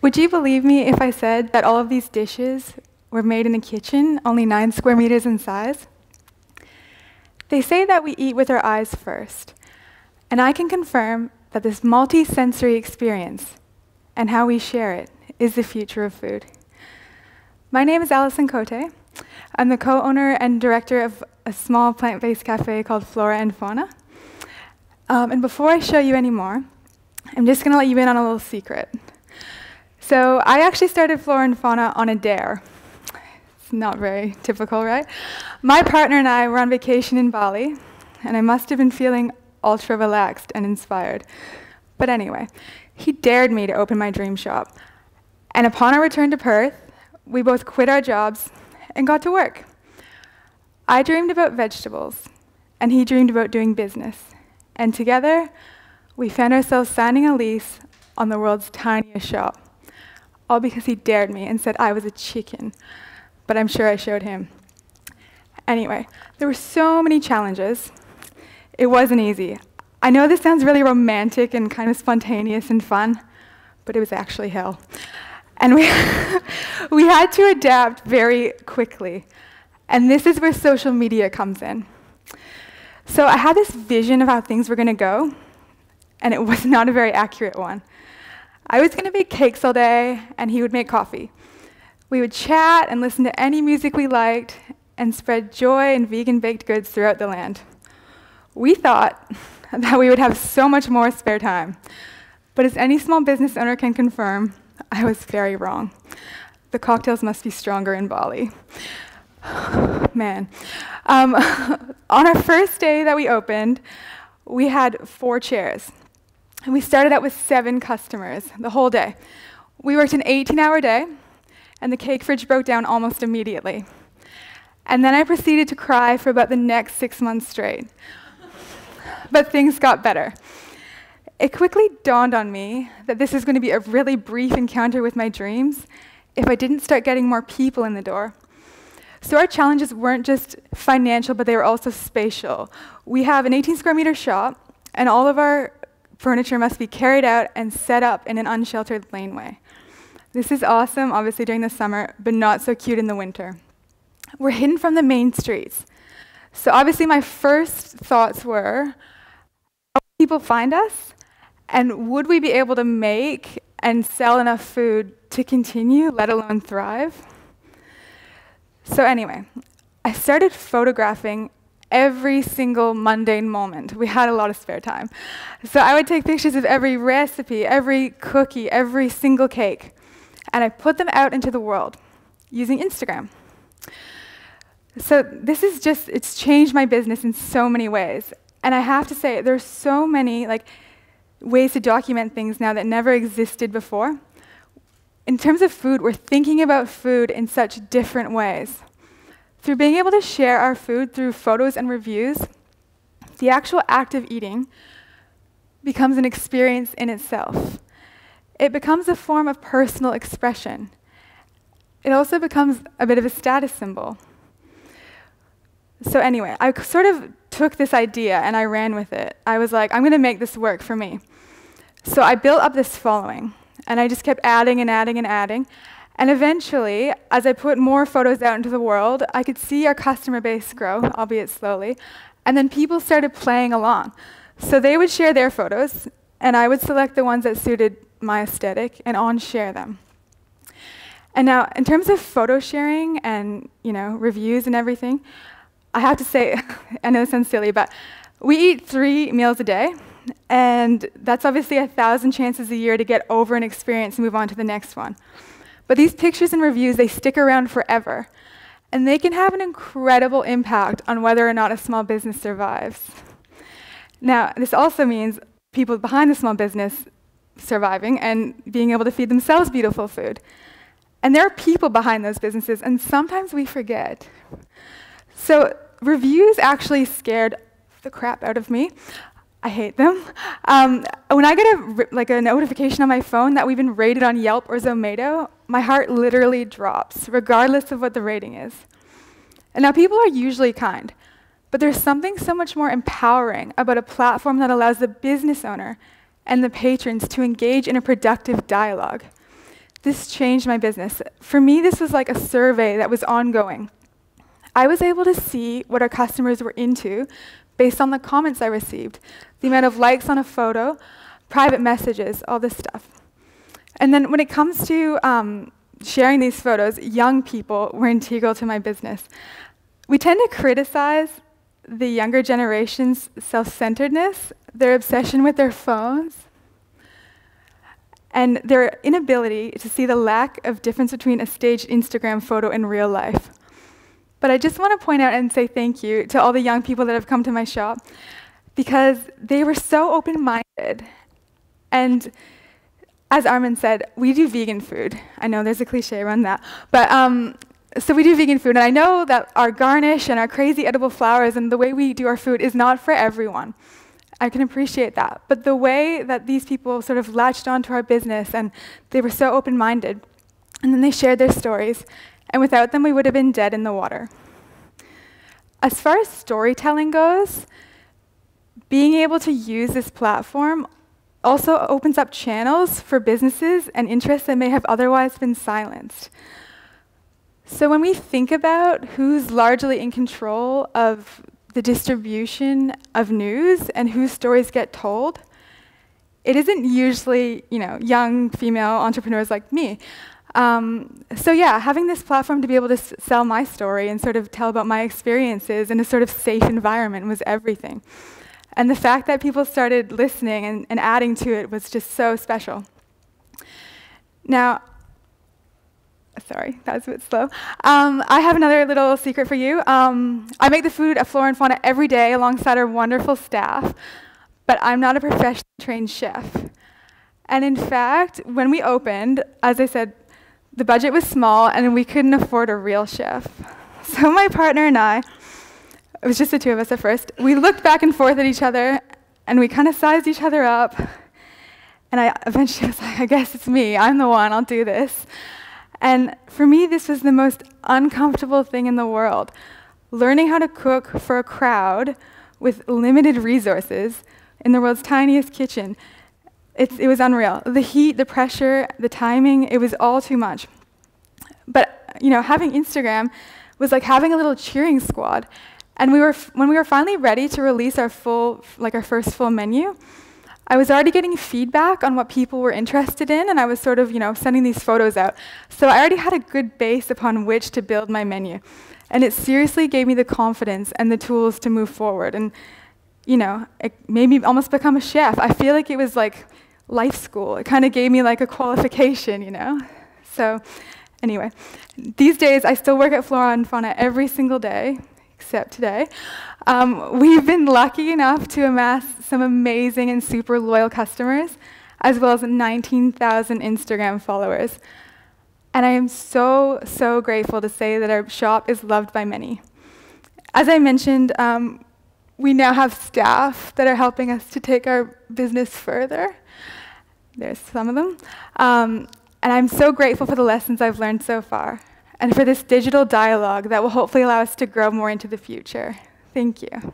Would you believe me if I said that all of these dishes were made in a kitchen, only 9 square meters in size? They say that we eat with our eyes first, and I can confirm that this multi-sensory experience and how we share it is the future of food. My name is Allison Côté. I'm the co-owner and director of a small plant-based cafe called Flora and Fauna. And before I show you any more, I'm just going to let you in on a little secret. So I actually started Flora and Fauna on a dare. It's not very typical, right? My partner and I were on vacation in Bali, and I must have been feeling ultra relaxed and inspired. But anyway, he dared me to open my dream shop. And upon our return to Perth, we both quit our jobs and got to work. I dreamed about vegetables, and he dreamed about doing business. And together, we found ourselves signing a lease on the world's tiniest shop, all because he dared me and said I was a chicken, but I'm sure I showed him. Anyway, there were so many challenges. It wasn't easy. I know this sounds really romantic and kind of spontaneous and fun, but it was actually hell. And we had to adapt very quickly. And this is where social media comes in. So I had this vision of how things were going to go, and it was not a very accurate one. I was going to bake cakes all day, and he would make coffee. We would chat and listen to any music we liked and spread joy and vegan baked goods throughout the land. We thought that we would have so much more spare time. But as any small business owner can confirm, I was very wrong. The cocktails must be stronger in Bali. Man. On our first day that we opened, we had 4 chairs. And we started out with 7 customers the whole day. We worked an 18-hour day, and the cake fridge broke down almost immediately. And then I proceeded to cry for about the next 6 months straight. But things got better. It quickly dawned on me that this is going to be a really brief encounter with my dreams if I didn't start getting more people in the door. So our challenges weren't just financial, but they were also spatial. We have an 18 square meter shop, and all of our furniture must be carried out and set up in an unsheltered laneway. This is awesome, obviously, during the summer, but not so cute in the winter. We're hidden from the main streets. So obviously my first thoughts were, how would people find us? And would we be able to make and sell enough food to continue, let alone thrive? So anyway, I started photographing every single mundane moment. We had a lot of spare time. So I would take pictures of every recipe, every cookie, every single cake, and I put them out into the world using Instagram. So this is just, it's changed my business in so many ways. And I have to say, there's so many ways to document things now that never existed before. In terms of food, we're thinking about food in such different ways. Through being able to share our food through photos and reviews, the actual act of eating becomes an experience in itself. It becomes a form of personal expression. It also becomes a bit of a status symbol. So anyway, I sort of took this idea and I ran with it. I was like, I'm going to make this work for me. So I built up this following, and I just kept adding and adding and adding. And eventually, as I put more photos out into the world, I could see our customer base grow, albeit slowly. And then people started playing along. So they would share their photos, and I would select the ones that suited my aesthetic and on-share them. And now, in terms of photo sharing and reviews and everything, I have to say, I know it sounds silly, but we eat 3 meals a day, and that's obviously 1,000 chances a year to get over an experience and move on to the next one. But these pictures and reviews, they stick around forever, and they can have an incredible impact on whether or not a small business survives. Now, this also means people behind the small business surviving and being able to feed themselves beautiful food. And there are people behind those businesses, and sometimes we forget. So reviews actually scared the crap out of me. I hate them. When I get a notification on my phone that we've been rated on Yelp or Zomato, my heart literally drops, regardless of what the rating is. And now people are usually kind, but there's something so much more empowering about a platform that allows the business owner and the patrons to engage in a productive dialogue. this changed my business. For me, this was like a survey that was ongoing. I was able to see what our customers were into based on the comments I received, the amount of likes on a photo, private messages, all this stuff. And then when it comes to sharing these photos, young people were integral to my business. We tend to criticize the younger generation's self-centeredness, their obsession with their phones, and their inability to see the lack of difference between a staged Instagram photo and real life. But I just want to point out and say thank you to all the young people that have come to my shop, because they were so open-minded. And as Armin said, we do vegan food. I know there's a cliche around that. But so we do vegan food. And I know that our garnish and our crazy edible flowers and the way we do our food is not for everyone. I can appreciate that. But the way that these people sort of latched onto our business, and they were so open-minded, and then they shared their stories, and without them, we would have been dead in the water. As far as storytelling goes, being able to use this platform also opens up channels for businesses and interests that may have otherwise been silenced. So when we think about who's largely in control of the distribution of news and whose stories get told, it isn't usually, young female entrepreneurs like me. So yeah, having this platform to be able to sell my story and sort of tell about my experiences in a sort of safe environment was everything. And the fact that people started listening and adding to it was just so special. Now, sorry, that was a bit slow. I have another little secret for you. I make the food at Flora and Fauna every day alongside our wonderful staff, but I'm not a professionally trained chef. And in fact, when we opened, as I said, the budget was small and we couldn't afford a real chef. So my partner and I, it was just the two of us at first, we looked back and forth at each other and we kind of sized each other up. And I eventually was like, I guess it's me, I'm the one, I'll do this. And for me, this was the most uncomfortable thing in the world. Learning how to cook for a crowd with limited resources in the world's tiniest kitchen. It was unreal. The heat, the pressure, the timing, it was all too much. But having Instagram was like having a little cheering squad. And when we were finally ready to release our first full menu, I was already getting feedback on what people were interested in, and I was sort of, sending these photos out. So I already had a good base upon which to build my menu. And it seriously gave me the confidence and the tools to move forward. And, it made me almost become a chef. I feel like it was like life school. It kind of gave me like a qualification, So anyway, these days I still work at Flora and Fauna every single day, except today. We've been lucky enough to amass some amazing and super loyal customers, as well as 19,000 Instagram followers. And I am so, so grateful to say that our shop is loved by many. As I mentioned, we now have staff that are helping us to take our business further. There's some of them. And I'm so grateful for the lessons I've learned so far, and for this digital dialogue that will hopefully allow us to grow more into the future. Thank you.